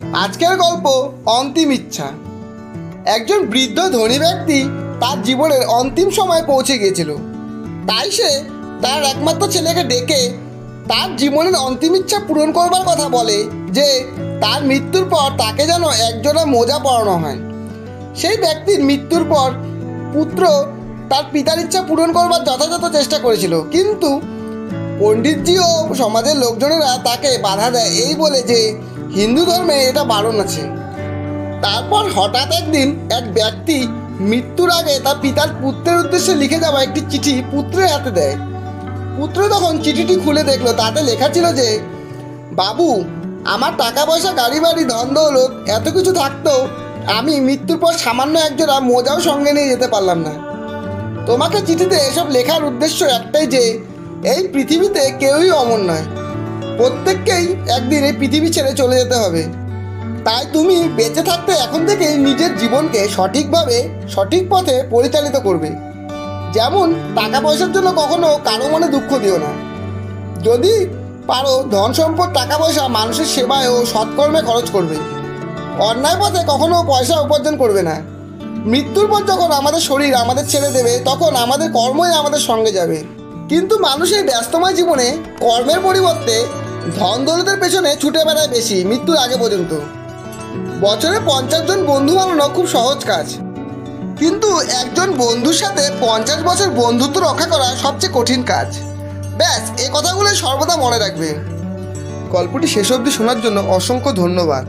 আজকের গল্প অন্তিম ইচ্ছা। একজন বৃদ্ধ ধনী ব্যক্তি তার জীবনের অন্তিম সময় পৌঁছে গিয়েছিল। তাই সে তার একমাত্র ছেলেকে ডেকে তার জীবনের অন্তিম ইচ্ছা পূরণ করবার কথা বলে যে তার মৃত্যুর পর তাকে যেন একজোড়া মোজা পরানো হয়। সেই ব্যক্তির মৃত্যুর পর পুত্র তার পিতার ইচ্ছা পূরণ করবার যথাযথ চেষ্টা করেছিল, কিন্তু পণ্ডিতজি ও সমাজের লোকজনেরা তাকে বাধা দেয় এই বলে যে হিন্দু ধর্মে এটা বারণ আছে। তারপর হঠাৎ একদিন এক ব্যক্তি মৃত্যুর আগে তার পিতার পুত্রের উদ্দেশ্যে লিখে যাওয়া একটি চিঠি পুত্রের হাতে দেয়। পুত্র তখন চিঠিটি খুলে দেখলো, তাতে লেখা ছিল যে, বাবু, আমার টাকা পয়সা, গাড়ি বাড়ি, ধন দৌলত এত কিছু থাকতেও আমি মৃত্যুর পর সামান্য একজোড়া মোজাও সঙ্গে নিয়ে যেতে পারলাম না। তোমাকে চিঠিতে এসব লেখার উদ্দেশ্য একটাই যে এই পৃথিবীতে কেউই অমর নয়, প্রত্যেককেই একদিন এই পৃথিবী ছেড়ে চলে যেতে হবে। তাই তুমি বেঁচে থাকতে এখন থেকেই নিজের জীবনকে সঠিকভাবে সঠিক পথে পরিচালিত করবে। যেমন টাকা পয়সার জন্য কখনো কারো মনে দুঃখ দিও না। যদি পারো ধন সম্পদ, টাকা পয়সা মানুষের সেবায় ও সৎকর্মে খরচ করবে। অন্যায় পথে কখনো পয়সা উপার্জন করবে না। মৃত্যুর পর যখন আমাদের শরীর আমাদের ছেড়ে দেবে তখন আমাদের কর্মই আমাদের সঙ্গে যাবে। কিন্তু মানুষের ব্যস্তময় জীবনে কর্মের পরিবর্তে ধন দৌলতের পেছনে ছুটে বেড়ায় বেশি, মৃত্যুর আগে পর্যন্ত। বছরে 50 জন বন্ধু বানানো খুব সহজ কাজ, কিন্তু একজন বন্ধুর সাথে 50 বছর বন্ধুত্ব রক্ষা করা সবচেয়ে কঠিন কাজ। ব্যাস, এই কথাগুলো সর্বদা মনে রাখবে। গল্পটি শেষ অবধি শোনার জন্য অসংখ্য ধন্যবাদ।